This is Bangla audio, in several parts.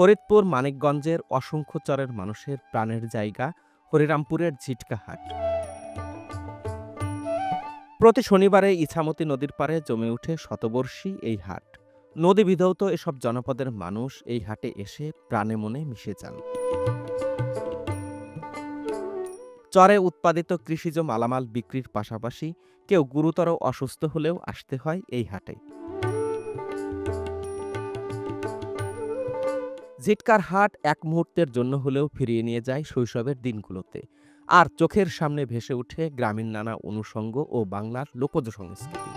ফরিদপুর মানিকগঞ্জের অসংখ্য চরের মানুষের প্রাণের জায়গা হরিরামপুরের ঝিটকা হাট। প্রতি শনিবারে ইছামতি নদীর পাড়ে জমে উঠে শতবর্ষী এই হাট। নদী বিধৌত এসব জনপদের মানুষ এই হাটে এসে প্রাণে মনে মিশে যান। চরে উৎপাদিত কৃষিজ মালামাল বিক্রির পাশাপাশি কেউ গুরুতর অসুস্থ হলেও আসতে হয় এই হাটে। ঝিটকার হাট এক মুহূর্তের জন্য হলেও ফিরিয়ে নিয়ে যায় শৈশবের দিনগুলোতে, আর চোখের সামনে ভেসে ওঠে গ্রামীণ নানা অনুষঙ্গ ও বাংলার লোকজ সংস্কৃতি।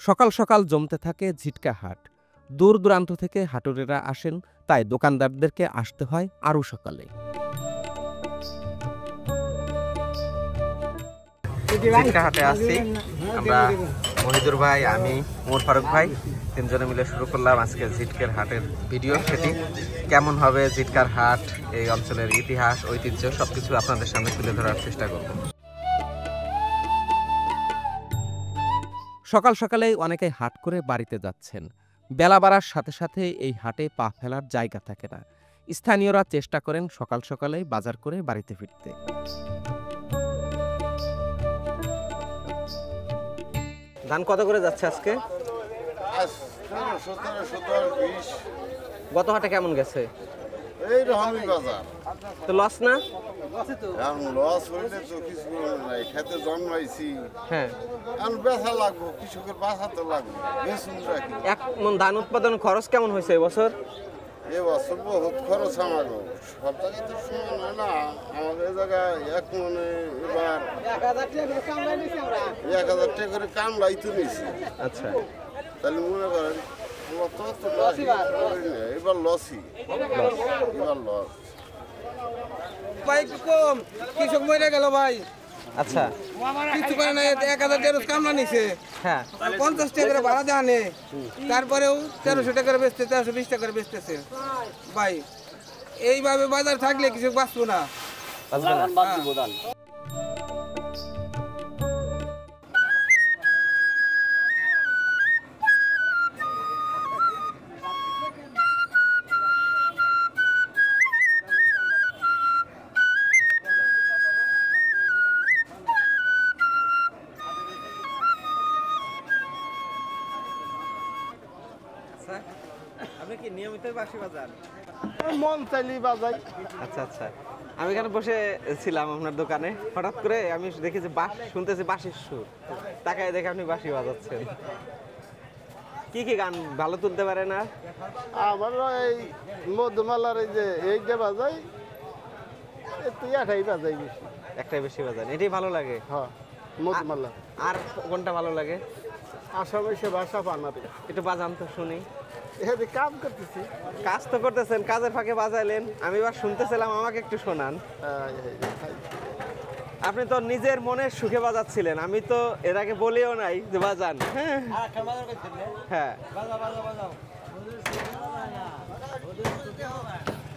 সকাল সকাল জমতে থাকে ঝিটকা হাট। দূর দূরান্ত থেকে হাটুরেরা আসেন, তাই দোকানদারদেরকে আসতে হয় আরও সকালে। ঝিটকা হাটে আছি আমরা, মহিদুর ভাই, আমি, ওমর ফারুক ভাই, তিনজনে মিলে শুরু করলাম আজকে ঝিটকার হাটের ভিডিও। সেটি কেমন হবে, ঝিটকার হাট, এই অঞ্চলের ইতিহাস, ঐতিহ্য সবকিছু আপনাদের সামনে তুলে ধরার চেষ্টা করব। সকাল সকালেই অনেকে হাট করে বাড়িতে যাচ্ছেন। বেলা বাড়ার সাথে সাথে এই হাটে পা ফেলার জায়গা থাকে না। স্থানীয়রা চেষ্টা করেন সকাল সকালেই বাজার করে বাড়িতে ফিরতে। ধান কত করে যাচ্ছে আজকে? গত হাটে কেমন গেছে? এই রকমই বাজার তো লস না? এখন লস হইলে তো কিছু নাই, খেতে জন্মাইছি, হ্যাঁ, এখন বেচা লাগবো, কৃষকের বাঁচা তো লাগবে, বেচুন রাখি। এক মন ধান উৎপাদন খরচ কেমন হয়েছে এবছর? এবছর বহুত খরচ আমাকে, সব জায়গায় তো সমান হয় না। আমাদের এই জায়গায় এক মনে এবার 1000 টাকা করে কামলাই তো নিয়েছি। আচ্ছা, তাহলে মনে করেন এবার লসই, এবার লস। ভাই কম কৃষক মরে গেল ভাই। আচ্ছা, কিছু করে না, 1000 টাকা কামলা নিছে, হ্যাঁ, 50 টাকা করে ভাড়া দেওয়া নেই, তারপরেও 1300 টাকা করে বেচতে, 1320 টাকা করে বেচতেছে ভাই। এইভাবে বাজার থাকলে কিছু বাঁচবো না। আপনি কি নিয়মিতই বাঁশি বাজান? মন চাইলি বাজাই। আচ্ছা আচ্ছা, আমি এখানে বসে ছিলাম আপনার দোকানে, হঠাৎ করে আমি দেখি যে শুনতেছি বাঁশির সুর। তাকায় দেখে আপনি বাঁশি বাজাচ্ছেন। কি কি গান ভালো তুলতে পারেন? আর আমার এই মধুমালার এই যে এইটা বাজাই, তুই এটাই বাজাই বেশি, একটাই বেশি বাজান, এটাই ভালো লাগে। হ্যাঁ, মধুমালা। আর কোনটা ভালো লাগে? আসামে সে ভাষা পানাবে, একটু বাজান তো শুনি। এখানে কাম করতেছি। কাজ তো করতেছেন, কাজের ফাঁকে বাজাইলেন, আমি এবার শুনতেছিলাম, আমাকে একটু শোনান। আপনি তো নিজের মনের সুখে বাজাচ্ছিলেন, আমি তো এর আগে বলিও নাই যে বাজান। হ্যাঁ হ্যাঁ,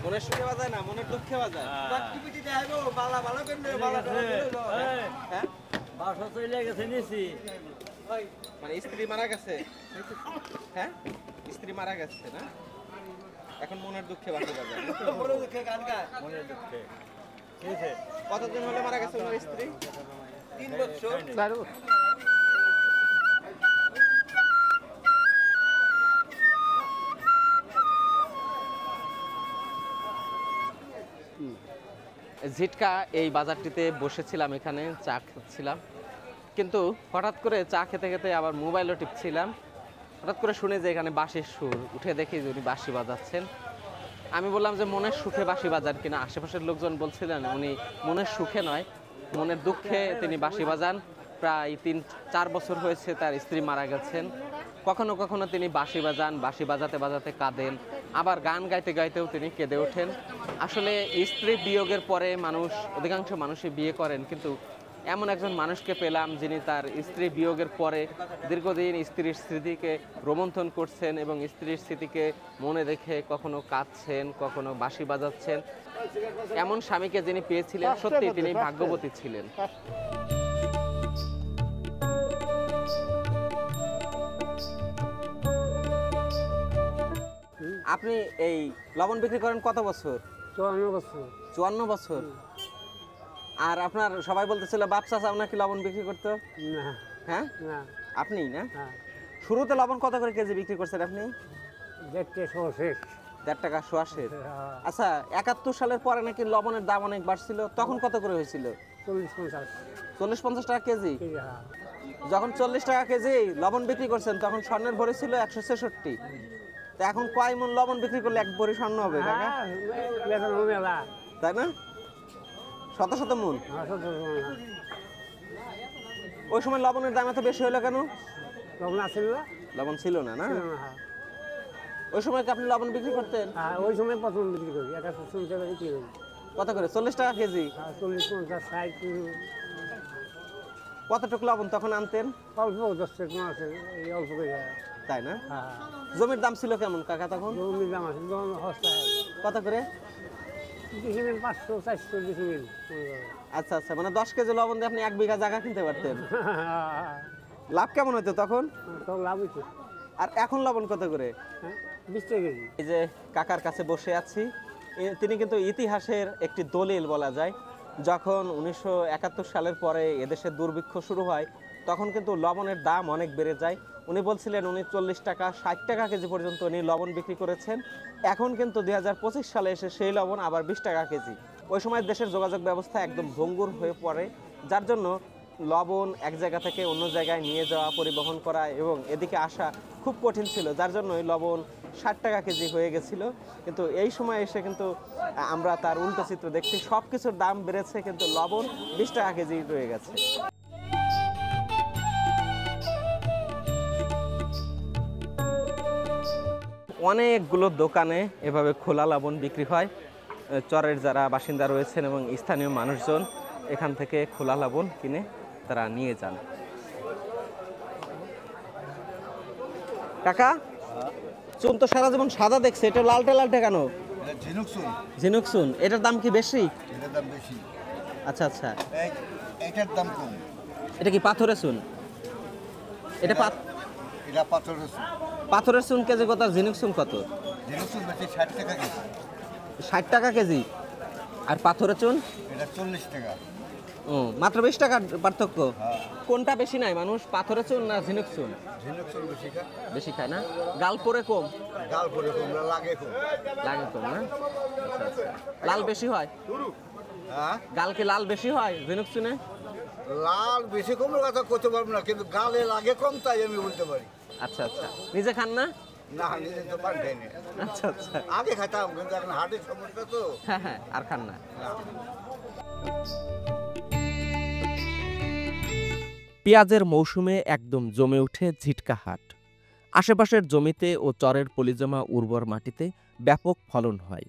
মনের সুখে বাজায় না, মনের দুঃখে বাজায়। মানে স্ত্রী মারা গেছে? হ্যাঁ, স্ত্রী মারা গেছে না, এখন মনের দুঃখে বাঁচে বাজায়। কতদিন হলে মারা গেছে ওনার স্ত্রী? 3 বছর। ঝিটকা এই বাজারটিতে বসেছিলাম, এখানে চা খাচ্ছিলাম, কিন্তু হঠাৎ করে চা খেতে খেতে আবার মোবাইলও টিপছিলাম। হঠাৎ করে শুনে যে এখানে বাঁশির সুর, উঠে দেখি যে উনি বাঁশি বাজাচ্ছেন। আমি বললাম যে মনের সুখে বাঁশি বাজান কিনা। আশেপাশের লোকজন বলছিলেন উনি মনের সুখে নয়, মনের দুঃখে তিনি বাঁশি বাজান। প্রায় 3-4 বছর হয়েছে তার স্ত্রী মারা গেছেন। কখনো কখনো তিনি বাঁশি বাজান, বাঁশি বাজাতে বাজাতে কাঁদেন, আবার গান গাইতে গাইতেও তিনি কেঁদে ওঠেন। আসলে স্ত্রী বিয়োগের পরে অধিকাংশ মানুষই বিয়ে করেন, কিন্তু এমন একজন মানুষকে পেলাম যিনি তার স্ত্রী বিয়োগের পরে দীর্ঘদিন স্ত্রীর স্মৃতিকে রোমন্থন করছেন এবং স্ত্রীর স্মৃতিকে মনে রেখে কখনো কাঁদছেন, কখনো বাঁশি বাজাচ্ছেন। এমন স্বামীকে যিনি পেয়েছিলেন, সত্যি তিনি ভাগ্যবতী ছিলেন। আপনি এই লবণ বিক্রি করেন কত বছর? 54 বছর। 54 বছর। আর আপনার সবাই বলতেছিল বাপ চাচা নাকি লবণ বিক্রি করতো? না হ্যাঁ, না আপনি না? হ্যাঁ শুরুতে লবণ কত করে কেজি বিক্রি করছেন আপনি? দেখতে শেষ। 1.5 টাকা সোয়াশের। আচ্ছা, 71 সালের পরে নাকি লবণের দাম অনেক বাড়ছিল, তখন কত করে হয়েছিল? 40-50 টাকা কেজি। যখন 40 টাকা কেজি লবণ বিক্রি করছেন তখন স্বর্ণের ভরি ছিল 166। তা এখন কয় মণ লবণ বিক্রি করলে এক ভরি স্বর্ণ হবে কাকা? তাই না? শত শত মণ। ওই সময় লবণের দাম এত বেশি হলো কেন? লবণ ছিল না, না? ওই সময় কি আপনি লবণ বিক্রি করতেন? ওই সময় প্রথম বিক্রি করি, 160 টাকা বিক্রি করি। কত করে? 40 টাকা কেজি। 40-50 60 কতটুকু লবণ তখন আনতেন? অল্প 10 টাকা আছে, এই অল্প করে। তাই না? হ্যাঁ। জমির দাম ছিল কেমন কাকা তখন? জমির দাম আছে, জমি সস্তা। কত করে? Decimal 500-400 decimal. আচ্ছা আচ্ছা, মানে 10 কেজি লবণ দিয়ে আপনি 1 বিঘা জায়গা কিনতে পারতেন। লাভ কেমন হতো তখন? তো লাভ হইতো। আর এখন লবণ কত করে? 20 টাকা কেজি। এই যে কাকার কাছে বসে আছি, তিনি কিন্তু ইতিহাসের একটি দলিল বলা যায়। যখন 1971 সালের পরে এদেশে দুর্ভিক্ষ শুরু হয় তখন কিন্তু লবণের দাম অনেক বেড়ে যায়। উনি বলছিলেন উনি 40 টাকা 60 টাকা কেজি পর্যন্ত উনি লবণ বিক্রি করেছেন। এখন কিন্তু 2025 সালে এসে সেই লবণ আবার 20 টাকা কেজি। ওই সময় দেশের যোগাযোগ ব্যবস্থা একদম ভঙ্গুর হয়ে পড়ে, যার জন্য লবণ এক জায়গা থেকে অন্য জায়গায় নিয়ে যাওয়া, পরিবহন করা এবং এদিকে আসা খুব কঠিন ছিল, যার জন্যই লবণ 60 টাকা কেজি হয়ে গেছিল। কিন্তু এই সময় এসে কিন্তু আমরা তার উল্টো চিত্র দেখছি, সব কিছুর দাম বেড়েছে কিন্তু লবণ 20 টাকা কেজি রয়ে গেছে। অনেকগুলো দোকানে এভাবে খোলা লবণ বিক্রি হয়। চরের যারা বাসিন্দা রয়েছেন এবং স্থানীয় মানুষজন এখান থেকে খোলা লবণ কিনে তারা নিয়ে যান। কাকা, চুন তো সারা জীবন সাদা দেখছে, এটা লালটে লালটে কেন? ঝিনুক চুন। এটার দাম কি বেশি? এটার দাম বেশি। আচ্ছা আচ্ছা, এটার দাম কম। এটা কি পাথরের চুন? এটা এটা পাথরের চুন। পাথরের চুন কেজি কত? ঝিনুক চুন কত? ঝিনুক চুন বেশি 60 টাকা কেজি। 60 টাকা কেজি। আর পাথরের চুন? এটা 40 টাকা। ও, মাত্র 20 টাকা পার্থক্য। হ্যাঁ। কোনটা বেশি নাই মানুষ, পাথরের চুন না ঝিনুক চুন? ঝিনুক চুন বেশি খায়। বেশি খায় না? গাল পরে কম? গাল পরে কম, লাগে কম। লাগে কম না? আচ্ছা আচ্ছা। লাল বেশি হয়? হ্যাঁ, গাল কি লাল বেশি হয় ঝিনুক চুনে? লাল বেশি কমের কথা করতে পারবো না, কিন্তু গালে লাগে কম, তাই আমি বলতে পারি। আচ্ছা আচ্ছা। নিজে খান না? না, নিজে তো পান খাই না। আচ্ছা আচ্ছা। আগে খাইতাম, কিন্তু এখন হার্টের সমস্যা তো। হ্যাঁ হ্যাঁ, আর খান না। পেঁয়াজের মৌসুমে একদম জমে ওঠে ঝিটকা হাট। আশেপাশের জমিতে ও চরের পলিজমা উর্বর মাটিতে ব্যাপক ফলন হয়।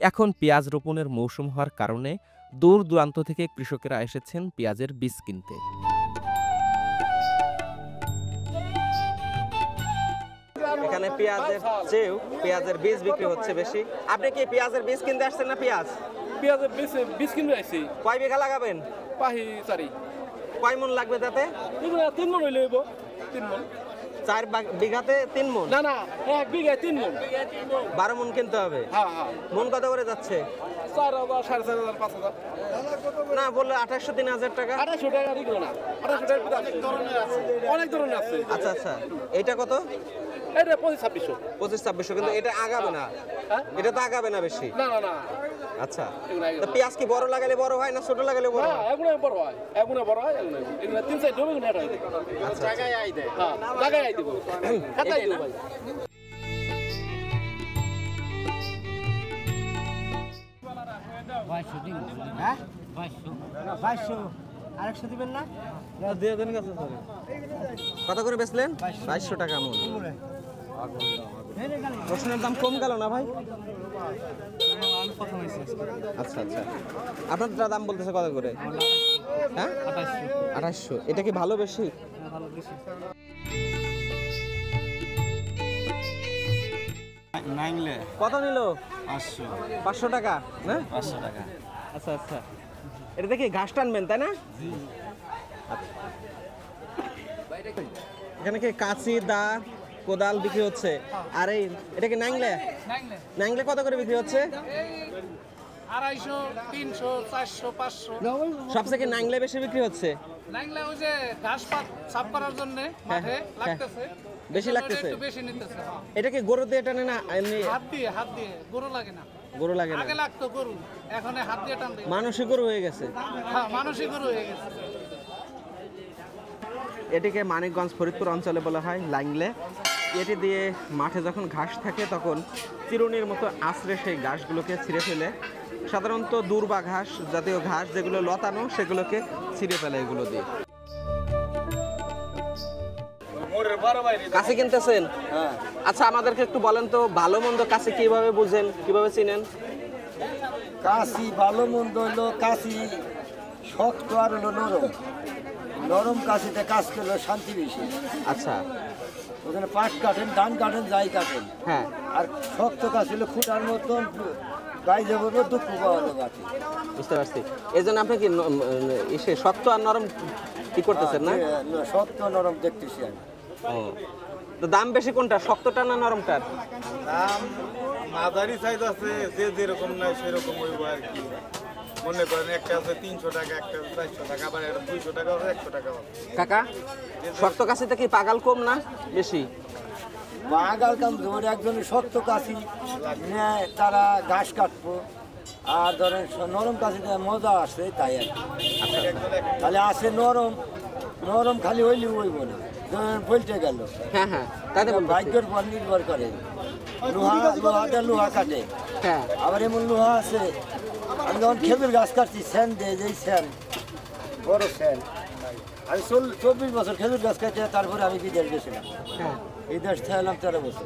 এখন পেঁয়াজ রোপণের মৌসুম হওয়ার কারণে দূর দূরান্ত থেকে কৃষকেরা এসেছেন পেঁয়াজের বীজ কিনতে। এখানে পেঁয়াজের চেয়েও পেঁয়াজের বীজ বিক্রি হচ্ছে বেশি। আপনি কি পেঁয়াজের বীজ কিনতে আসছেন না? পেঁয়াজের বীজ কিনতে আসছি। কয় বিঘা লাগাবেন? পাহি 4। কয় মণ লাগবে তাতে? 3 মণ হইলে হইব। 3 মণ। 4 বিঘাতে 3 মণ? না না, 1 বিঘায় 3 মণ। 12 মণ কিনতে হবে। হ্যাঁ হ্যাঁ। মণ কত করে যাচ্ছে? 4,000, 4,500, 5,000। না বললে 2800-3000 টাকা। 2800 টাকা দিল না। 2800 টাকা অনেক ধরনের আছে। অনেক ধরনের আছে। আচ্ছা আচ্ছা, এইটা কত? এটা 25-2600। 25-2600, কিন্তু এটা আগাবে না। হ্যাঁ? এটা তো আগাবে না বেশি। না না না। আচ্ছা, তো পেঁয়াজ কি বড় লাগালে বড় হয় না ছোট লাগালে বড় না, হয়? এগুলো বড় হয়। এগুলো বড় হয়, এগুলো। এগুলো 3-4 ডবে না এটা। আচ্ছা জায়গায় আই দেয়। হ্যাঁ, জায়গায় আই দিব। খাতাই দিব ভাই। হ্যাঁ 2200 আরেকশো দিবেন না? কত করে বেচলেন? 2200 টাকা মণ। রসুনের দাম কম গেল না ভাই? আচ্ছা আচ্ছা, আপনার দাম বলতেছে কত করে? হ্যাঁ, 2800। এটা কি ভালো বেশি? ভালো বেশি। নাইংলে কত নিল? 500 500 টাকা না? 500 টাকা। আচ্ছা আচ্ছা, এটা দেখি ঘাস টানবেন তাই না? এখানে কি কাঁচি, দা, কোদাল বিক্রি হচ্ছে। আর এই এটা কি নাংলে? নাংলে কত করে বিক্রি হচ্ছে? 250, 300, 400, 500। সবচেয়ে কি নাংলে বেশি বিক্রি হচ্ছে? নাইলে ওই যে ঘাস পাত সাফ করার জন্য মাঠে লাগতেছে, বেশি লাগতেছে? একটু বেশি নিতেছে। এটা কি গরু দিয়ে টানে না এমনি? হাত দিয়ে গরু লাগে না। গরু লাগে না, আগে লাগতো গরু, এখন হাত দিয়ে টান দেয়। মানুষই গরু হয়ে গেছে। হ্যাঁ, মানুষই গরু হয়ে গেছে। এটিকে মানিকগঞ্জ ফরিদপুর অঞ্চলে বলা হয় লাইংলে। এটি দিয়ে মাঠে যখন ঘাস থাকে তখন চিরুনির মতো আছড়ে সেই ঘাসগুলোকে ছিঁড়ে ফেলে, সাধারণত দূর্বা ঘাস জাতীয় ঘাস যেগুলো লতানো সেগুলোকে ছিঁড়ে ফেলে এগুলো দিয়ে। কাশি কিনতেছেন? আচ্ছা, আমাদেরকে একটু বলেন তো ভালো মন্দ কাশি কিভাবে বুঝেন, কিভাবে চিনেন? কাশি ভালো মন্দ হলো কাশি শক্ত আর হলো নরম। নরম কাশিতে কাজ করলে শান্তি বেশি। আচ্ছা, ওখানে পাট কাটেন, ধান কাটেন, যাই কাটেন। হ্যাঁ, আর শক্ত কাজ হলে খুঁটার মতন গাইজে বলবো দুঃখ পাওয়া যাবে। বুঝতে পারছি। এই জন্য আপনি কি এসে শক্ত আর নরম কি করতেছেন না? শক্ত নরম দেখতেছি আমি। ও, তো দাম বেশি কোনটা, শক্তটা না নরমটার? দাম মাঝারি সাইজ আছে, যে যেরকম নাই সেরকম হইব আর কি। মনে করেন একটা আছে 300 টাকা, একটা 400 টাকা, আবার এটা 200 টাকা, 100 টাকা। কাকা, শক্ত কাশিতে কি পাগাল কম না বেশি? বাগাল কাম ধরে একজনের শক্ত কাশি নেয়, তারা ঘাস কাটবো। আর ধরেন নরম কাশিতে মজা আসে তাই আর কি। তাহলে আসে নরম, নরম খালি হইলে হইব না, ধরেন পলটে গেল। হ্যাঁ হ্যাঁ, তাই তো বলতেছি। ভাগ্যের উপর নির্ভর করে। লোহাটা লোহা কাটে, হ্যাঁ, আবার এমন লোহা আছে। আমি যখন খেজুর গাছ কাটছি, স্যান দিয়ে যেই স্যান, বড় স্যান। আমি 24 বছর খেজুর গাছ কাটে, তারপরে আমি বিদেশ গেছিলাম। হ্যাঁ। এই দেশ থাকলাম 13 বছর।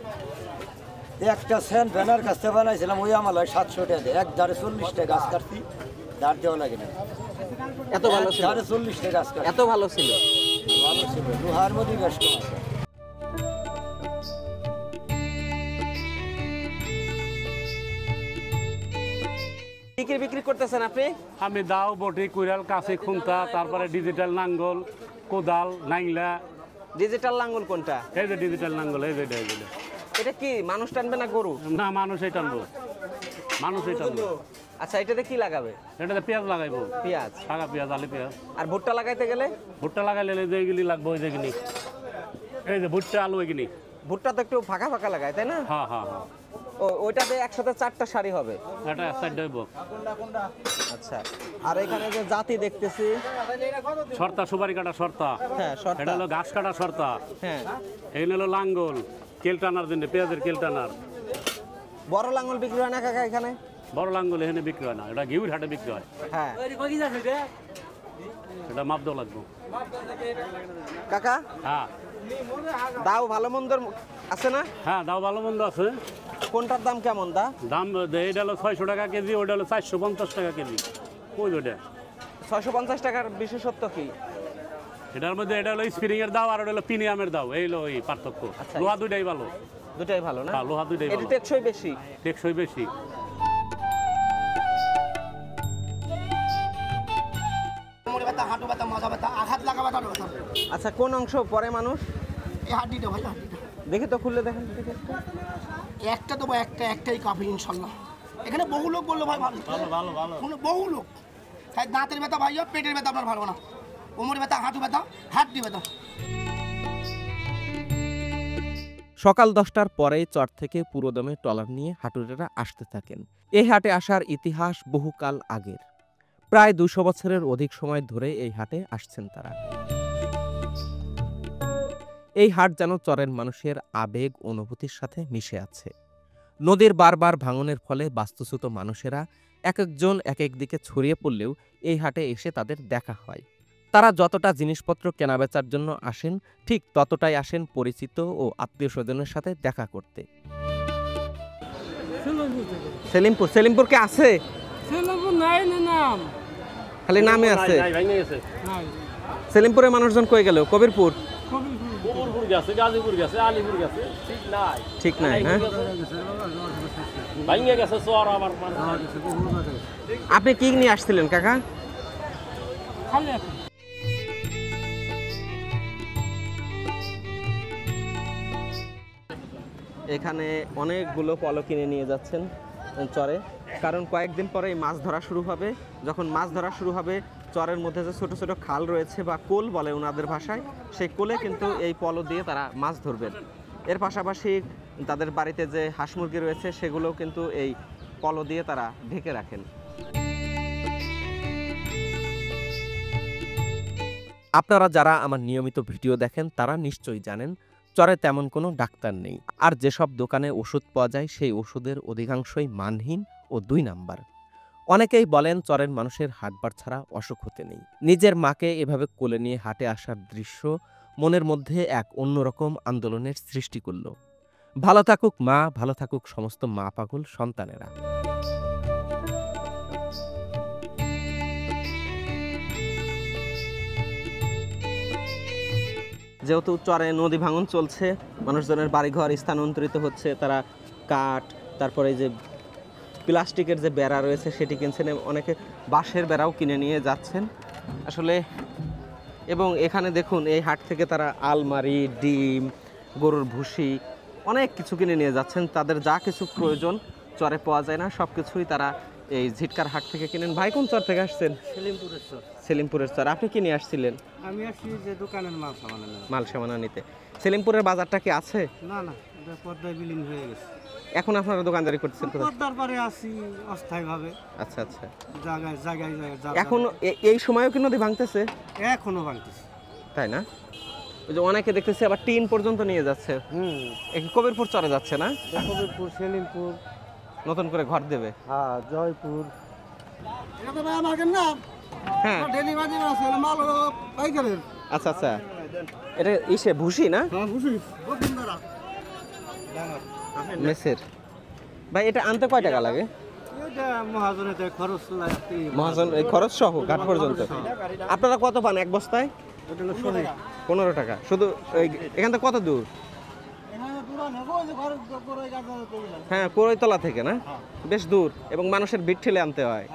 একটা স্যান ভ্যানার কাছ থেকে বানাইছিলাম, ওই আমার 700 টাকা দিয়ে। এক ধারে 40টা গাছ কাটছি, ধার দেওয়া লাগে না। এত ভালো ছিল? ধারে 40টা গাছ কাটছি। এত ভালো ছিল? ভালো ছিল, লোহার মধ্যে বেশ কম আছে। কি কি বিক্রি করতেছেন আপনি? আমি দাও, বটি, কুড়াল, কাশি, খুন্তা, তারপরে ডিজিটাল নাঙ্গল, কোদাল, নাইংলা। ডিজিটাল লাঙ্গল কোনটা? এই যে ডিজিটাল নাঙ্গল, এই যে এটা কি মানুষ টানবে না গরু? না, মানুষই টানবো, মানুষই টানবো। আচ্ছা, এটাতে কি লাগাবে? এটাতে পেঁয়াজ লাগাইবো, পেঁয়াজ। সাদা পেঁয়াজ, আলি পেঁয়াজ। আর ভুট্টা লাগাইতে গেলে? ভুট্টা লাগাইলে যেগুলি লাগবো, ওই যেগুলি, এই যে ভুট্টা, আলু, এগুলি। ভুট্টা তো একটু ফাঁকা ফাঁকা লাগায় তাই না? হ্যাঁ হ্যাঁ হ্যাঁ, ওইটাতে একসাথে 4টা সারি হবে। এটা এক সাইড হইব। আচ্ছা, আর এখানে যে জাতি দেখতেছি, সর্তা, সুপারি কাটা সর্তা। হ্যাঁ, শর্ট। এটা হলো ঘাস কাটা সর্তা। হ্যাঁ, এখানে হলো লাঙ্গল, কেল টানার জন্য, পেঁয়াজের কেল টানার। বড় লাঙ্গল বিক্রি হয় না কাকা এখানে? বড় লাঙ্গল এখানে বিক্রি হয় না, এটা ঘিউর হাটে বিক্রি হয়। হ্যাঁ, এটা মাপ দেওয়া লাগবে কাকা। হ্যাঁ দাও ভালো মন্দর আছে না? হ্যাঁ, দাও ভালো মন্দ আছে। কোনটার দাম কেমন? দাম এটা হলো 600 টাকা কেজি, ওটা হলো 450 টাকা কেজি। ওই ওটা 650 টাকার বিশেষত্ব কি? এটার মধ্যে এটা হলো স্প্রিং এর দাও, আর ওটা হলো প্রিমিয়ামের দাও। এই হলো এই পার্থক্য। আচ্ছা, লোহা দুইটাই ভালো। দুটাই ভালো না? হ্যাঁ, লোহা দুইটাই এটা ভালো। টেকসই বেশি? টেকসই বেশি। হাঁটু ব্যথা, মাজা ব্যথা, আঘাত লাগা ব্যথা। আচ্ছা, কোন অংশ পরে মানুষ? এই হাড্ডিটা ভাই, হাড্ডিটা দেখি তো, খুললে দেখেন দেখি একটু। একটা দেবো, একটাই কাফি ইনশাল্লাহ। এখানে বহু লোক বললো ভাই ভালো ভালো ভালো, বহু লোক। তাই দাঁতের ব্যথা ভাই, পেটের ব্যথা আপনার ভালো না, কোমর ব্যথা, হাঁটু ব্যথা, হাড্ডি ব্যথা। সকাল 10টার পরেই চর থেকে পুরোদমে ট্রলার নিয়ে হাটুরেরা আসতে থাকেন। এই হাটে আসার ইতিহাস বহুকাল আগের। প্রায় 200 বছরের অধিক সময় ধরে এই হাটে আসছেন তারা। এই হাট যেন চরের মানুষের আবেগ অনুভূতির সাথে মিশে আছে। নদীর বারবার ভাঙনের ফলে বাস্তুচ্যুত মানুষেরা এক একজন এক এক দিকে ছড়িয়ে পড়লেও এই হাটে এসে তাদের দেখা হয়। তারা যতটা জিনিসপত্র কেনাবেচার জন্য আসেন, ঠিক ততটাই আসেন পরিচিত ও আত্মীয় স্বজনের সাথে দেখা করতে। সেলিমপুর কে আছে? নাম খালি নামে আছে। সেলিমপুরের মানুষজন কই গেল? কবিরপুর গেছে, গাজীপুর গেছে, আলিপুর গেছে, ঠিক নাই হ্যাঁ? ভাঙে গেছে চর আবার। আপনি কি নিয়ে আসছিলেন কাকা? এখানে অনেকগুলো পলো কিনে নিয়ে যাচ্ছেন চরে, কারণ কয়েকদিন পরে মাছ ধরা শুরু হবে। যখন মাছ ধরা শুরু হবে, চরের মধ্যে যে ছোট ছোট খাল রয়েছে বা কোল বলে ওনাদের ভাষায়, সেই কোলে কিন্তু এই পলো দিয়ে তারা মাছ ধরবেন। এর পাশাপাশি তাদের বাড়িতে যে হাঁস মুরগি রয়েছে সেগুলোও কিন্তু এই পলো দিয়ে তারা ঢেকে রাখেন। আপনারা যারা আমার নিয়মিত ভিডিও দেখেন তারা নিশ্চয়ই জানেন চরে তেমন কোনো ডাক্তার নেই, আর যেসব দোকানে ওষুধ পাওয়া যায় সেই ওষুধের অধিকাংশই মানহীন ও 2 নাম্বার। অনেকেই বলেন চরের মানুষের হাটবার ছাড়া অসুখ হতে নেই। নিজের মাকে এভাবে কোলে নিয়ে হাটে আসার দৃশ্য মনের মধ্যে এক অন্যরকম আন্দোলনের সৃষ্টি করল। ভালো থাকুক মা, ভালো থাকুক সমস্ত মা পাগল সন্তানেরা। যেহেতু চরে নদী ভাঙন চলছে, মানুষজনের বাড়িঘর স্থানান্তরিত হচ্ছে, তারা কাঠ, তারপরে যে প্লাস্টিকের যে বেড়া রয়েছে সেটি কিনছেন, অনেকে বাঁশের বেড়াও কিনে নিয়ে যাচ্ছেন আসলে। এবং এখানে দেখুন এই হাট থেকে তারা আলমারি, ডিম, গরুর ভুসি অনেক কিছু কিনে নিয়ে যাচ্ছেন। তাদের যা কিছু প্রয়োজন চরে পাওয়া যায় না, সব কিছুই তারা এই ঝিটকার হাট থেকে কিনেন। ভাই কোন চর থেকে আসছেন? সেলিমপুরের চর। সেলিমপুরের চর। আপনি কি নিয়ে আসছিলেন? আমি আসছি যে দোকানের মাল সামান মাল সামানা নিতে। সেলিমপুরের বাজারটা কি আছে? না না, এটা পর্দায় বিলীন হয়ে গেছে। এখন আপনারা দোকানদারি করতেছেন কোথায়? পর্দার পরে আসি অস্থায়ীভাবে। আচ্ছা আচ্ছা। জায়গায় জায়গায় এখন এই সময়ও কি নদী ভাঙতেছে? এখনো ভাঙতেছে। তাই না? ওই যে অনেকে দেখতেছি আবার টিন পর্যন্ত নিয়ে যাচ্ছে। কবিরপুর চরে যাচ্ছে না? কবিরপুর, সেলিমপুর নতুন করে ঘর দেবে। হ্যাঁ, জয়পুর। এটা তো ভাই আমাদের না। হ্যাঁ, ডেলিভারি আছে মাল পাইকারের। আচ্ছা আচ্ছা। এটা ইসে ভুসি না? হ্যাঁ, বুঝি বন্ধুরা। মেসের। ভাই এটা আনতে কয় টাকা লাগে? এটা মহাজনের খরচ লাগে। মহাজন এই খরচ সহ ঘাট পর্যন্ত। আপনারা কত পান এক বস্তায়? ওটা হলো 15 টাকা। শুধু এখান থেকে কত দূর? হ্যাঁ, কোরইতলা থেকে না? বেশ দূর, এবং মানুষের ভিড় ঠেলে আনতে হয়।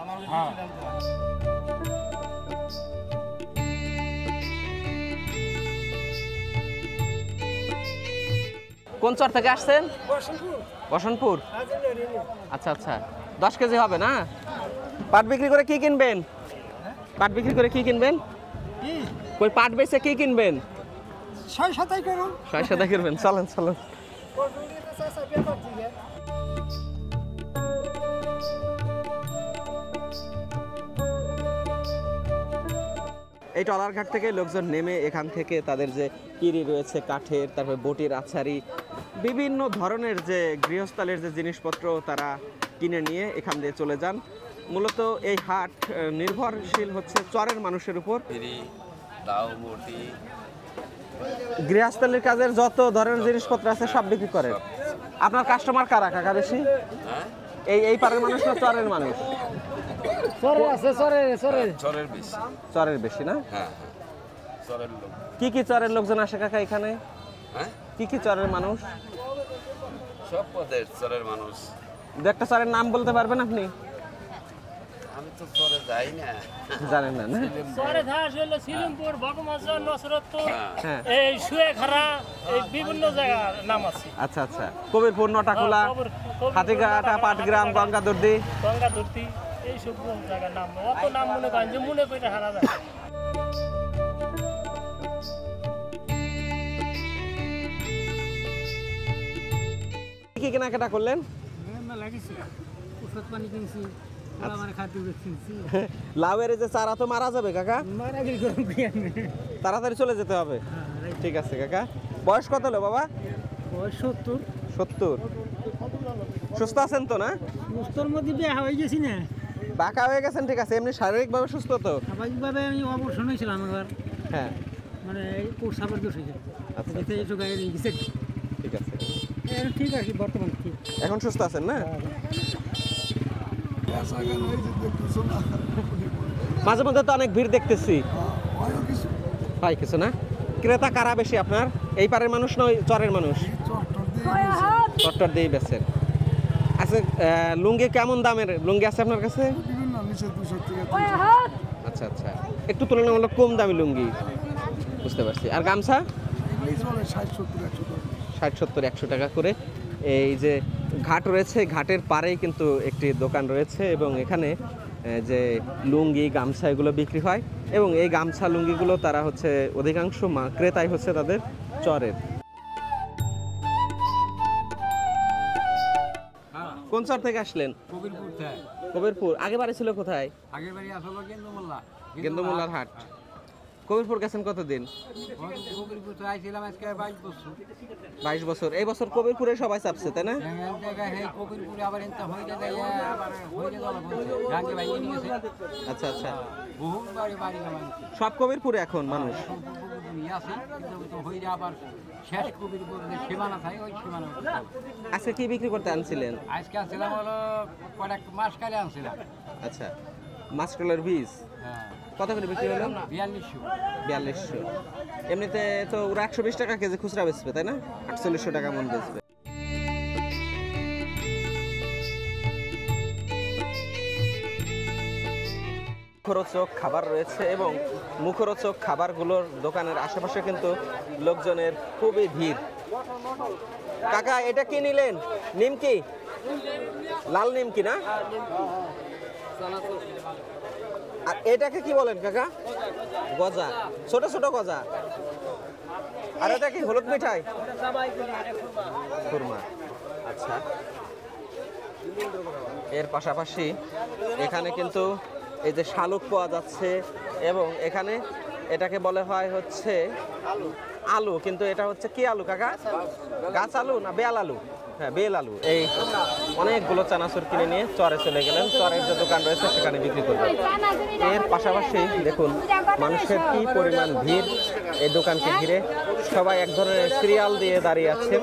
কোন চর থেকে আসছেন? বসনপুর। আচ্ছা আচ্ছা। 10 কেজি হবে না? পাট বিক্রি করে কি কিনবেন? পাট বিক্রি করে কি কিনবেন? কই পাট বেচে কি কিনবেন? 6-7 করুন। 6-7 করবেন। চলেন চলেন। এই টলার ঘাট থেকে লোকজন নেমে এখান থেকে তাদের যে কিরি রয়েছে কাঠের, তারপরে বটির আছাড়ি, বিভিন্ন ধরনের যে গৃহস্থলের যে জিনিসপত্র তারা কিনে নিয়ে এখান দিয়ে চলে যান। মূলত এই হাট নির্ভরশীল হচ্ছে চরের মানুষের উপর। গৃহস্থলের কাজের যত ধরনের জিনিসপত্র আছে সব বিক্রি করেন। আপনার কাস্টমার কারা কাকা বেশি? এই পাড়ার মানুষ না চরের মানুষ? চরের বেশি না? কি কি চরের লোকজন আসে কাকা এখানে? কি কি চরের মানুষ? সব পদের চরের মানুষ। দু একটা চরের নাম বলতে পারবেন আপনি? আমি তো চরে যাই না। জানেন না? না চরে ধাস হলো সিলিমপুর, ভগমাজা, নসরতপুর, এই সুয়েখারা, এই বিভিন্ন জায়গার নাম আছে। আচ্ছা আচ্ছা। কবিরপুর, নটাখোলা, হাতিঘাটা, পাটগ্রাম, গঙ্গাদুর্দি, এই সব জায়গার নাম। অত নাম মনে করেন যে মনে করে হারা যায়। কি কেনাকাটা করলেন? ওষুধ পানি কিনছি, খাদ্য কিনছি। লাউয়ের যে চারা তো মারা যাবে কাকা, তাড়াতাড়ি চলে যেতে হবে। ঠিক আছে কাকা। বয়স কত হলো বাবা? 70। সুস্থ আছেন তো? না সুস্থর মধ্যে বিয়ে হয়ে গেছি না, বাঁকা হয়ে গেছেন। ঠিক আছে, এমনি শারীরিকভাবে সুস্থ তো? স্বাভাবিকভাবে আমি অবসর হয়েছিলাম একবার। হ্যাঁ, মানে এই কোর্সাবার দোষ হয়েছিল। আচ্ছা, ঠিক আছে। ঠিক আছে, বর্তমান ঠিক। এখন সুস্থ আছেন না? মাঝে মধ্যে তো অনেক ভিড় দেখতেছি। হয় কিছু না। ক্রেতা কারা বেশি আপনার? এই পারের মানুষ নয় চরের মানুষ? চট্টর দিয়ে বেচেন। আচ্ছা, লুঙ্গি কেমন দামের লুঙ্গি আছে আপনার কাছে? আচ্ছা আচ্ছা, একটু তুলনামূলক কম দামি লুঙ্গি, বুঝতে পারছি। আর গামছা? 60-70-100 টাকা করে। এই যে ঘাট রয়েছে, ঘাটের পাড়েই কিন্তু একটি দোকান রয়েছে এবং এখানে যে লুঙ্গি গামছা এগুলো বিক্রি হয় এবং এই গামছা লুঙ্গিগুলো তারা হচ্ছে অধিকাংশ ক্রেতাই হচ্ছে তাদের চরের। কোন চর থেকে আসলেন? কবিরপুর থেকে। কবিরপুর। আগে বাড়ি ছিল কোথায়? আগের বাড়ি আসলে গেন্দুমোল্লা। গেন্দুমোল্লার হাট। কবিরপুর গেছেন কতদিন? কবিরপুর তো আইছিলাম আজকে 22 বছর। 22 বছর। এই বছর কবিরপুরে সবাই চাপছে তাই না? কবিরপুরে আবার এনতে হইতে যায় আবার হইতে যাওয়া বলছে গাঙ্গে ভাই নিয়ে গেছে। আচ্ছা আচ্ছা, বহু বাড়ি বাড়ি নামাই সব কবিরপুরে এখন মানুষ আছে, কিন্তু হইতে আবার শেষ কবিরপুর যে সীমানা থাকে ওই সীমানা। আজকে কি বিক্রি করতে আনছিলেন? আজকে আনছিলাম হলো কয়েক মাস কালে আনছিলাম। আচ্ছা, মাসকলার বীজ কত করে বিক্রি হলো? 4200। এমনিতে তো ওরা 120 টাকা কেজি খুচরা বেচবে তাই না? 4800 টাকা মন বেচবে। মুখরোচক খাবার রয়েছে এবং মুখরোচক খাবারগুলোর দোকানের আশেপাশে কিন্তু লোকজনের খুবই ভিড়। কাকা এটা কি নিলেন? নিমকি, লাল নিমকি না? আর এটাকে কি বলেন কাকা? গজা, ছোট ছোট গজা। আর এটা কি হলুদ মিঠাই? খুরমা। আচ্ছা, এর পাশাপাশি এখানে কিন্তু এই যে শালুক পাওয়া যাচ্ছে এবং এখানে এটাকে বলে হয় হচ্ছে আলু, কিন্তু এটা হচ্ছে কি আলু কাকা? গাছ আলু না বেল আলু? হ্যাঁ, বেল আলু। এই অনেকগুলো চানাচুর কিনে নিয়ে চরে চলে গেলেন। চরের যে দোকান রয়েছে সেখানে বিক্রি করবেন। এর পাশাপাশি দেখুন মানুষের কি পরিমাণ ভিড় এই দোকানকে ঘিরে। সবাই এক ধরনের সিরিয়াল দিয়ে দাঁড়িয়ে আছেন।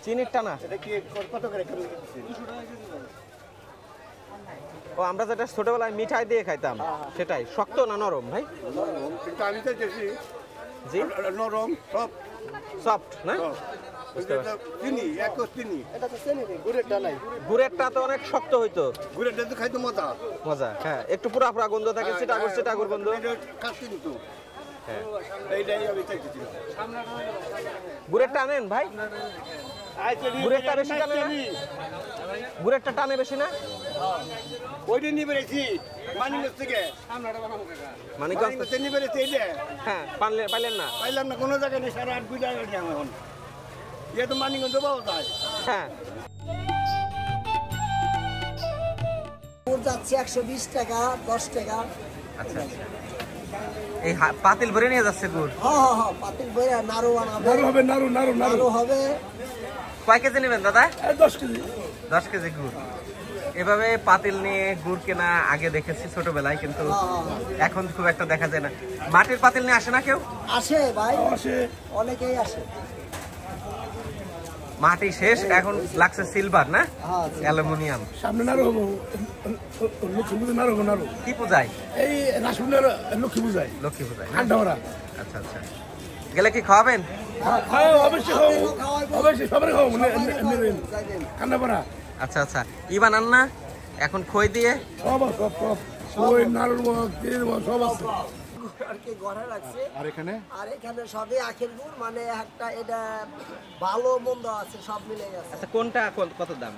চিনির টানা ও আমরা যেটা ছোটবেলায় মিঠাই দিয়ে খাইতাম সেটাই। শক্ত না নরম ভাই? জি নরম সফট না? গুড়েরটা তো অনেক শক্ত হইতো। গুড়েরটা তো খাইতে মজা মজা। হ্যাঁ, একটু পুরা পুরা গন্ধ থাকে, চিটাগুড় গন্ধ। হ্যাঁ, গুড়েরটা আনেন ভাই? গুড়েরটা বেশি টানে না? গুড়েরটা টানে বেশি না? ওইটা নিয়ে বেড়েছি মানিকগঞ্জ থেকে। মানিকগঞ্জ থেকে নিয়ে বেড়েছি এইটা। হ্যাঁ, পাইলেন না? পাইলাম না, কোনো জায়গায় নেই। 8.5 বিঘা এখন ইয়ে তো মানিকগঞ্জ পাওয়া যায়। হ্যাঁ, যাচ্ছে 120 টাকা, 10 টাকা। আচ্ছা আচ্ছা, এই পাতিল ভরে নিয়ে যাচ্ছে গুড়? হ্যাঁ, পাতিল ভরে। নাড়ু হবে, নাড়ু হবে। কয় কেজি নেবেন দাদা? 10 কেজি। 10 কেজি গুড়। এভাবে পাতিল নিয়ে গুড় কেনা আগে দেখেছি ছোটবেলায়, কিন্তু এখন খুব একটা দেখা যায় না। মাটির পাতিল নিয়ে আসে না কেউ? আসে ভাই, আসে, অনেকেই আসে। মাটি শেষ, এখন লাগছে সিলভার না অ্যালুমিনিয়াম। সামনে নাড়ু হবো, লক্ষ্মী পুজো নাড়ু হবো। নাড়ু কি পূজায়? এই রাসপুরের লক্ষ্মী পূজায়। লক্ষ্মী পূজায় আন্ডাওরা। আচ্ছা আচ্ছা, গেলে কি খাওয়াবেন? অবশ্যই খাওয়াবো, অবশ্যই সবাই খাওয়াবো। কান্দাপাড়া। আচ্ছা আচ্ছা, ই বানান না এখন খই দিয়ে? সব ওই নাড়ুর সব আছে। আর এখানে সবই আখের গুড়, মানে একটা এটা ভালো মন্দ আছে, সব মিলে গেছে। আচ্ছা, কোনটা কত দাম?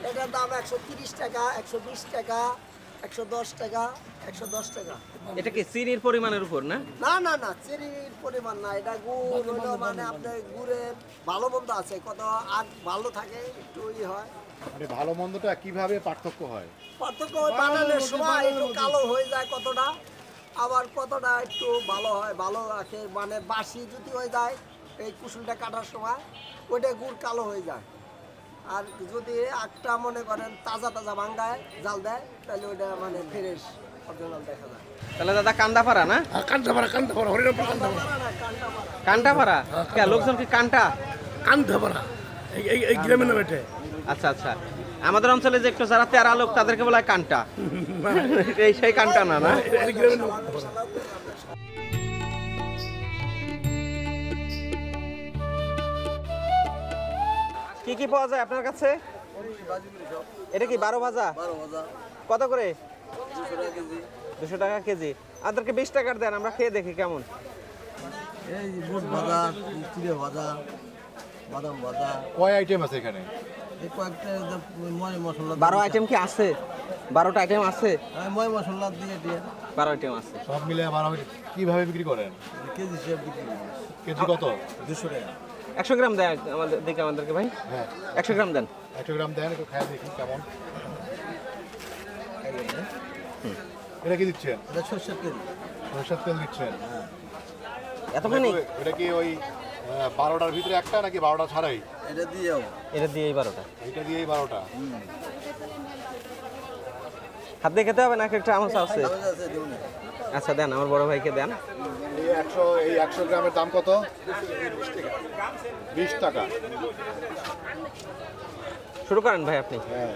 এটার দাম 130 টাকা, 120 টাকা, 110 টাকা, 110 টাকা। এটা কি চিনির পরিমাণের উপর না? না না না, চিনির পরিমাণ না, এটা গুড় হলো, মানে আপনার গুড়ের ভালো মন্দ আছে, কত আগ ভালো থাকে একটু ই হয়। মানে ভালো মন্দটা কিভাবে পার্থক্য হয়? পার্থক্য বানানোর সময় একটু কালো হয়ে যায় কতটা, আবার কতটা একটু ভালো হয়, ভালো রাখে। মানে বাসি যদি হয়ে যায় এই কুসুলটা কাটার সময় ওইটা গুড় কালো হয়ে যায়। আর যদি একটা মনে করেন তাজা তাজা ভাঙ্গায় জাল দেয় তাহলে ওইটা মানে ফ্রেশ অরিজিনাল দেখা যায়। তাহলে দাদা কান্দাপাড়া না? কান্দাপাড়া, হরিরামপুর কান্টাপাড়া। লোকজন কি কান্টাপাড়া এই গ্রামের নাম এটা। আচ্ছা আচ্ছা, আমাদের অঞ্চলে যে একটু যারা তেরা লোক তাদেরকে বলা হয় কান্টা। এই সেই কান্টা না, না? কি কি পাওয়া যায় আপনার কাছে? এটা কি 12 ভাজা? কত করে? 200 টাকা কেজি। আমাদেরকে 20 টাকার দেন, আমরা খেয়ে দেখি কেমন। এই বুট ভাজা, চিড়ে ভাজা, বাদাম ভাজা। কয় আইটেম আছে এখানে? এই কয়েকটা ময় মশলা। 12 আইটেম কি আছে? 12টা আইটেম আছে? ময় মশলা দিয়ে 12 আইটেম আছে। সব মিলে 12 কিভাবে বিক্রি করেন? কেজি হিসেবে বিক্রি করি। কেজি কত? 200 টাকা। 100 গ্রাম দেন আমাদেরকে ভাই। হ্যাঁ 100 গ্রাম দেন। 100 গ্রাম দেন, একটু খাই দেখি কেমন। এটা কি দিচ্ছেন? এটা সরষের তেল। সরষের তেল দিচ্ছেন? এতখানি? এটা কি ওই 12টার ভিতরে একটা নাকি 12টা ছাড়াই? এটা দিয়েও। এটা দিয়েই 12টা। এটা দিয়েই 12টা। হাত দিয়ে খেতে হবে না, একটা চামচ আছে? আচ্ছা দেন, আমার বড় ভাইকে দেন। এই 100 গ্রামের দাম কত? 20 টাকা। শুরু করেন ভাই আপনি। হ্যাঁ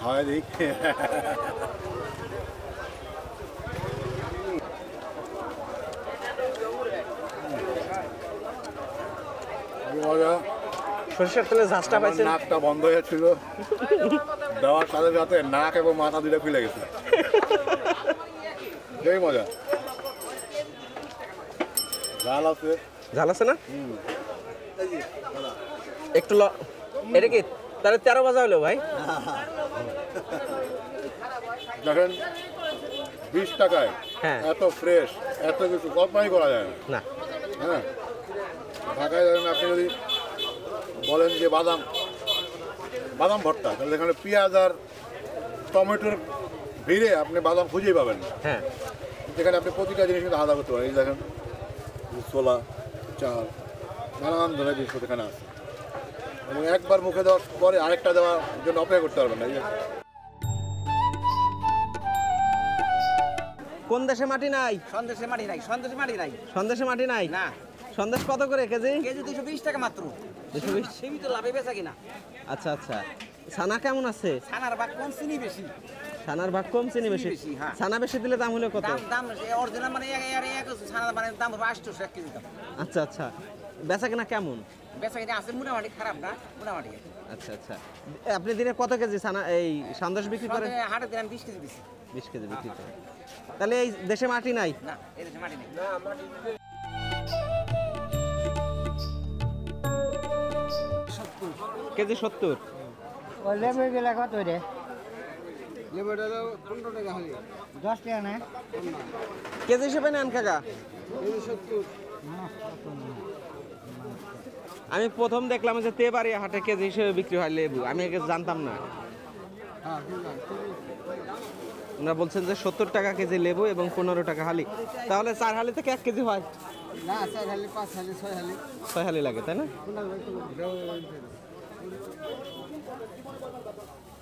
খাওয়াই দিই। সরষের তেলে ঝাঁজটা পাইছেন? নাকটা বন্ধ হয়েছিল, দেওয়ার সাথে সাথে নাক এবং মাথা দুটো খুলে গেছে। সেই মজা। ঝাল আছে? ঝাল আছে না? একটু এটা কি তাহলে 13 ভাজা হলো ভাই? দেখেন 20 টাকায় এত ফ্রেশ, এত কিছু কল্পনাই করা যায় না। হ্যাঁ ঢাকায় ধরেন আপনি যদি বলেন যে বাদাম ভর্তা, তাহলে এখানে পেঁয়াজ আর টমেটোর ভিড়ে আপনি বাদাম খুঁজেই পাবেন না। হ্যাঁ যেখানে আপনি প্রতিটা জিনিস কিন্তু আলাদা করতে পারেন। এই দেখেন ছোলা, চাল, নানান ধরনের জিনিস এখানে আছে এবং একবার মুখে দেওয়ার পরে আরেকটা দেওয়ার জন্য অপেক্ষা করতে পারবেন না। কোন দেশে মাটি নাই? সন্দেশে মাটি নাই, সন্দেশে মাটি নাই। সন্দেশে মাটি নাই? না। সন্দেশ কত করে কেজি? কেজি 220 টাকা মাত্র। 220? সীমিত লাভে বেচা কিনা। আচ্ছা আচ্ছা। ছানা কেমন আছে? ছানার ভাগ কম, চিনি বেশি। ছানার ভাগ কম, চিনি বেশি। হ্যাঁ। ছানা বেশি দিলে দাম হলো কত? দাম অরিজিনাল মানে ছানার মানে দাম 800 এক কেজি দাম। আচ্ছা আচ্ছা। বেচা কিনা কেমন? বেচা কিনা আছে মোটামুটি, খারাপ না, মোটামুটি। আচ্ছা আচ্ছা। আপনি দিনে কত কেজি ছানা এই সন্দেশ বিক্রি করেন? হাটে দিলাম 20 কেজি বেশি। 20 কেজি বিক্রি করেন। তাহলে এই দেশে মাটি নাই? না, এই দেশে মাটি নেই। কেজি 70। ওই লেবু গেলে কত রে? লেবুটা 15 টাকা হলে 10 টাকা না? কেজি হিসেবে নেন কাকা? কেজি 70। আমি প্রথম দেখলাম যে তেবাড়িয়া হাটে কেজি হিসেবে বিক্রি হয় লেবু, আমি আগে জানতাম না। ওনারা বলছেন যে 70 টাকা কেজি লেবু এবং 15 টাকা হালি। তাহলে 4 হালি থেকে 1 কেজি হয় না? 4 হালি, 5 হালি, 6 হালি। 6 হালি লাগে, তাই না?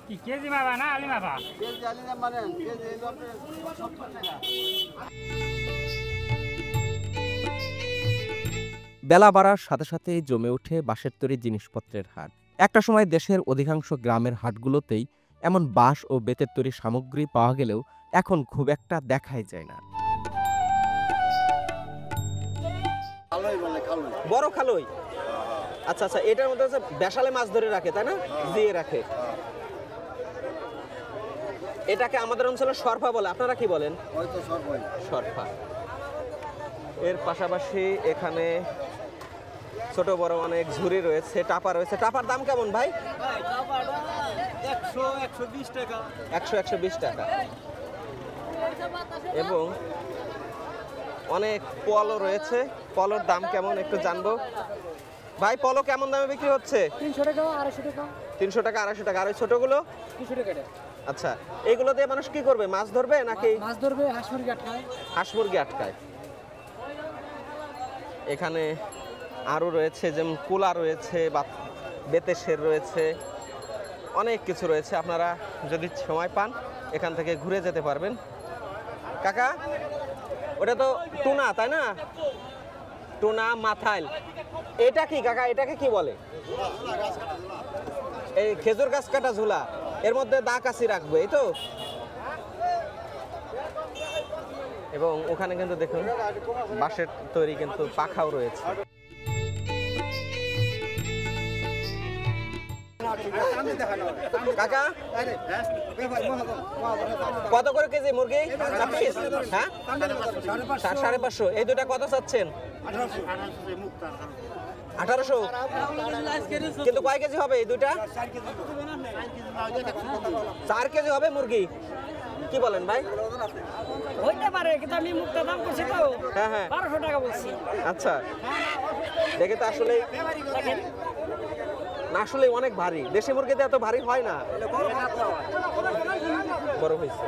কি কেজি মাবা না আলি মাবা? কেজি আলি না মানে কেজি 70 টাকা। বেলা বাড়ার সাথে সাথে জমে ওঠে বাঁশের তৈরি জিনিসপত্রের হাট। একটা সময় দেশের অধিকাংশ গ্রামের হাটগুলোতেই এমন বাঁশ ও বেতের তৈরি সামগ্রী পাওয়া গেলেও এখন খুব একটা দেখাই যায় না। বড় খালই? আচ্ছা আচ্ছা। এটার মধ্যে হচ্ছে বেশালে মাছ ধরে রাখে, তাই না? দিয়ে রাখে। এটাকে আমাদের অঞ্চলে সরফা বলে, আপনারা কি বলেন? হয়তো সরফা। এর পাশাপাশি এখানে ছোট বড় অনেক ঝুড়ি রয়েছে, টাপা রয়েছে। টাপার দাম কেমন ভাই? 100-120 টাকা। 100-120 টাকা। এবং অনেক পলো রয়েছে। পলোর দাম কেমন একটু জানবো। ভাই পলো কেমন দামে বিক্রি হচ্ছে? 300 টাকা, 250 টাকা। 300 টাকা, 250 টাকা। আর ওই ছোটগুলো? 200 টাকা। আচ্ছা, এইগুলো দিয়ে মানুষ কি করবে? মাছ ধরবে নাকি? মাছ ধরবে, হাঁস মুরগি আটকায়। হাঁস মুরগি আটকায়। এখানে আরও রয়েছে, যেমন কুলা রয়েছে, বা বেতেশের রয়েছে, অনেক কিছু রয়েছে। আপনারা যদি সময় পান এখান থেকে ঘুরে যেতে পারবেন। কাকা ওটা তো টুনা, তাই না? টুনা, মাথাইল। এটা কি কাকা? এটাকে কি বলে? এই খেজুর গাছ কাটা ঝুলা, এর মধ্যে দা কাশি রাখবে, এই তো। এবং ওখানে কিন্তু দেখুন বাঁশের তৈরি কিন্তু পাখাও রয়েছে। কাকা কত করে কেজি মুরগি? হ্যাঁ 550। এই দুটা কত চাচ্ছেন? 1800। কিন্তু কয় কেজি হবে এই দুইটা? 4 কেজি হবে মুরগি। কি বলেন ভাই? হইতে পারে, কিন্তু আমি মুক্তা দাম করছি তো। হ্যাঁ হ্যাঁ 1200 টাকা বলছি। আচ্ছা, দেখে তো আসলে না, আসলে অনেক ভারী। দেশি মুরগিতে এত ভারী হয় না। বড় হয়েছে।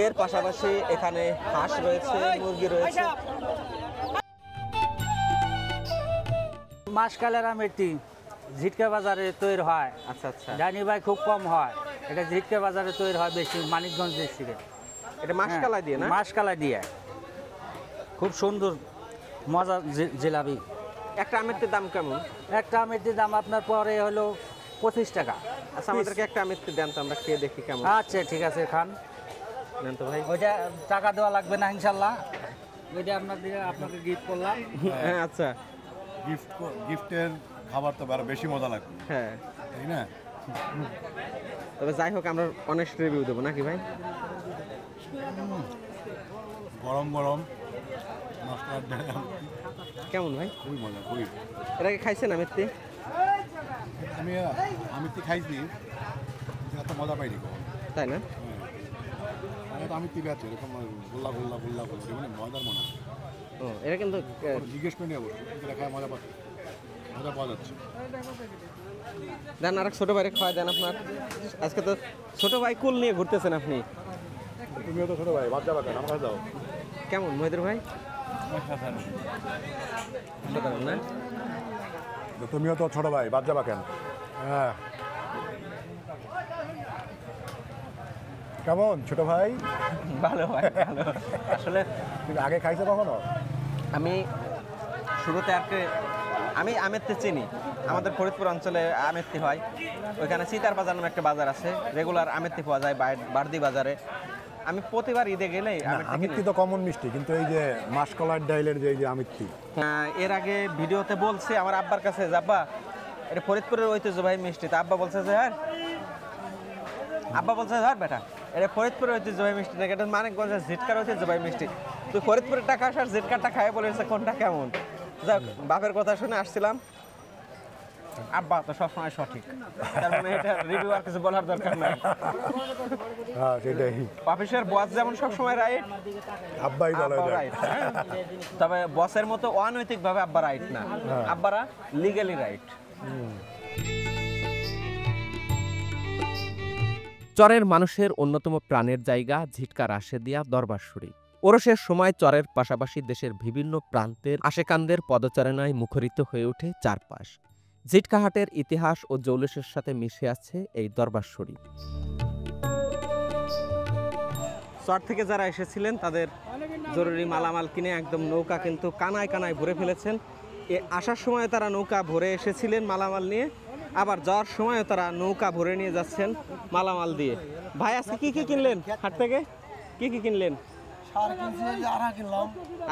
এর পাশাপাশি এখানে হাঁস রয়েছে, মুরগি রয়েছে। মাসকালের আমেরটি ঝিটকা বাজারে তৈরি হয়। আচ্ছা আচ্ছা, জানি ভাই খুব কম হয়। এটা ঝিটকা বাজারে তৈরি হয় বেশি, মানিকগঞ্জ ডিস্ট্রিক্টে। এটা মাসকালাই দিয়ে না? মাসকালাই দিয়ে, খুব সুন্দর মজা জিলাপি। একটা আমেরটির দাম কেমন? একটা আমেরটির দাম আপনার পরে হলো 25 টাকা। আচ্ছা, আমাদেরকে একটা আমেরটি দেন তো, আমরা খেয়ে দেখি কেমন। আচ্ছা ঠিক আছে, খান। নেন তো ভাই। ওইটা টাকা দেওয়া লাগবে না ইনশাল্লাহ। ওইটা আপনাকে গিফট করলাম। হ্যাঁ আচ্ছা, গিফটের খাবার তো আরো বেশি মজা লাগবে। হ্যাঁ তাই না? তবে যাই হোক, আমরা অনেস্ট রিভিউ দেবো নাকি ভাই? গরম গরম কেমন ভাই? খুবই মজা, খুবই। এটাকে খাইছেন আমেরটি? আমি খাইছি, এত মজা পাইনি। তাই না? আমি টিভি আছে এরকম গোল্লা গোল্লা গোল্লা গোল্লা, মানে মজার মনে। ও, এটা কিন্তু জিজ্ঞেস করে নেবো, এটা খায় মজা পাওয়া যাচ্ছে। দেন আর ছোট ভাইরে খাওয়া দেন আপনার। আজকে তো ছোট ভাই কুল নিয়ে ঘুরতেছেন আপনি। তুমিও তো ছোট ভাই, বাদ যাবা কেন? আমার যাও। কেমন মহিদুর ভাই? না, তুমিও তো ছোট ভাই, বাদ যাবা কেন? হ্যাঁ, কেমন ছোট ভাই? ভালো ভাই, ভালো। আসলে তুমি আগে খাইছো কখনো? আমি শুরুতে আমি আমেরটি চিনি। আমাদের ফরিদপুর অঞ্চলে আমেরটি হয়। ওইখানে সিতার বাজার নামে একটা বাজার আছে, রেগুলার আমেরটি পাওয়া যায় বারদি বাজারে। আমি প্রতিবার ঈদে গেলেই আমিত্তি তো কমন মিষ্টি, কিন্তু এই যে মাসকলার ডাইলের যে আমিত্তি, এর আগে ভিডিওতে বলছি আমার আব্বার কাছে, আব্বা এটা ফরিদপুরের ঐতিহ্যবাহী মিষ্টি। তা আব্বা বলছে যে বেটা এটা ফরিদপুরের ঐতিহ্যবাহী মিষ্টি নাকি, এটা মানিকগঞ্জের ঝিটকার ঐতিহ্যবাহী মিষ্টি। তুই ফরিদপুরের টাকা আসার ঝিটকারটা খায় বলেছে কোনটা কেমন। যাক, বাপের কথা শুনে আসছিলাম। আব্বা তো সবসময় সঠিক, তার মানে এটা রিভিউ আর কিছু বলার দরকার নাই। হ্যাঁ সেটাই, অফিসের বস যেমন সবসময় রাইট, আব্বাই রাইট। তবে বসের মতো অনৈতিকভাবে আব্বা রাইট না, আব্বারা লিগ্যালি রাইট। চরের মানুষের অন্যতম প্রাণের জায়গা ঝিটকা রাশেদিয়া দরবারশুরি। ওরসের সময় চরের পাশাপাশি দেশের বিভিন্ন প্রান্তের আশেকানদের পদচারণায় মুখরিত হয়ে ওঠে চারপাশ। ঝিটকাহাটের ইতিহাস ও জৌলুসের সাথে মিশে আছে এই দরবারশুরি। চর থেকে যারা এসেছিলেন তাদের জরুরি মালামাল কিনে একদম নৌকা কিন্তু কানায় কানায় ভরে ফেলেছেন। আসার সময় তারা নৌকা ভরে এসেছিলেন মালামাল নিয়ে, আবার যাওয়ার সময়ও তারা নৌকা ভরে নিয়ে যাচ্ছেন মালামাল দিয়ে। ভাই আজকে কি কি কিনলেন হাট থেকে? কি কি কিনলেন?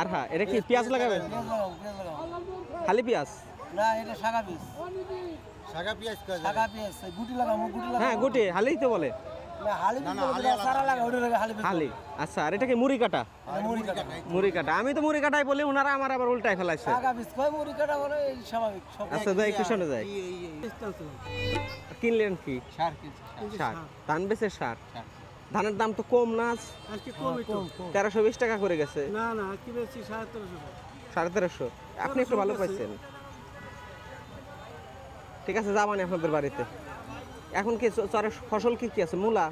আর হ্যাঁ, এটা কি পেঁয়াজ লাগাবেন? খালি পেঁয়াজ? না, এটা শাকা পিস। শাকা পিয়াজ কয়? শাকা পিয়াজ গুটি লাগামু, গুটি লাগামু। হ্যাঁ, গুটি হালিই তো বলে। না, হালি না, সারা লাগা, ওটা লাগা হালি। হালি, আচ্ছা। আর এটা কি মুড়ি কাটা? মুড়ি কাটা। মুড়ি কাটা, আমি তো মুড়ি কাটাই বলি, ওনারা আমার আবার উল্টায় ফেলাইছে। শাকা পিস কয়, মুড়ি কাটা বলে, এই স্বাভাবিক সব। আচ্ছা, যাই একটু শুনে যাই। কিনলেন কি? সার। ধান বেচে সার। ধানের দাম তো কম না, আজকে কমই তো। 1320 টাকা করে গেছে। না না, কি বেশি 1350। 1350? আপনি একটু ভালো পাইছেন। ঠিক আছে, যাবানি আপনাদের বাড়িতে। এখন কি চরের ফসল কি কি আছে? মূলা,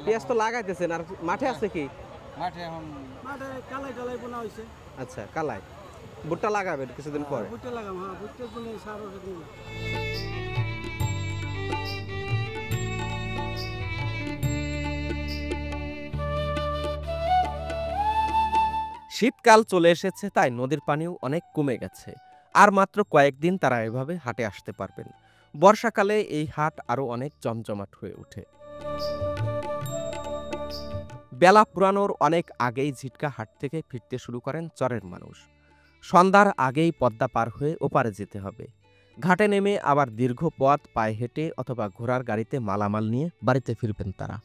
পেঁয়াজ তো লাগাইতেছেন। আর মাঠে আছে কি? মাঠে কালাই টালাই বোনা হইছে। আচ্ছা, কালাই। ভুট্টা লাগাবেন কিছুদিন পরে? ভুট্টা লাগাম, হ্যাঁ, ভুট্টার জন্য সার ওষুধ নিলাম। শীতকাল চলে এসেছে, তাই নদীর পানিও অনেক কমে গেছে। আর মাত্র কয়েকদিন তারা এভাবে হাটে আসতে পারবেন। বর্ষাকালে এই হাট আরও অনেক জমজমাট হয়ে ওঠে। বেলা পুরানোর অনেক আগেই ঝিটকা হাট থেকে ফিরতে শুরু করেন চরের মানুষ। সন্ধ্যার আগেই পদ্মা পার হয়ে ওপারে যেতে হবে। ঘাটে নেমে আবার দীর্ঘ পথ পায়ে হেঁটে অথবা ঘোড়ার গাড়িতে মালামাল নিয়ে বাড়িতে ফিরবেন তারা।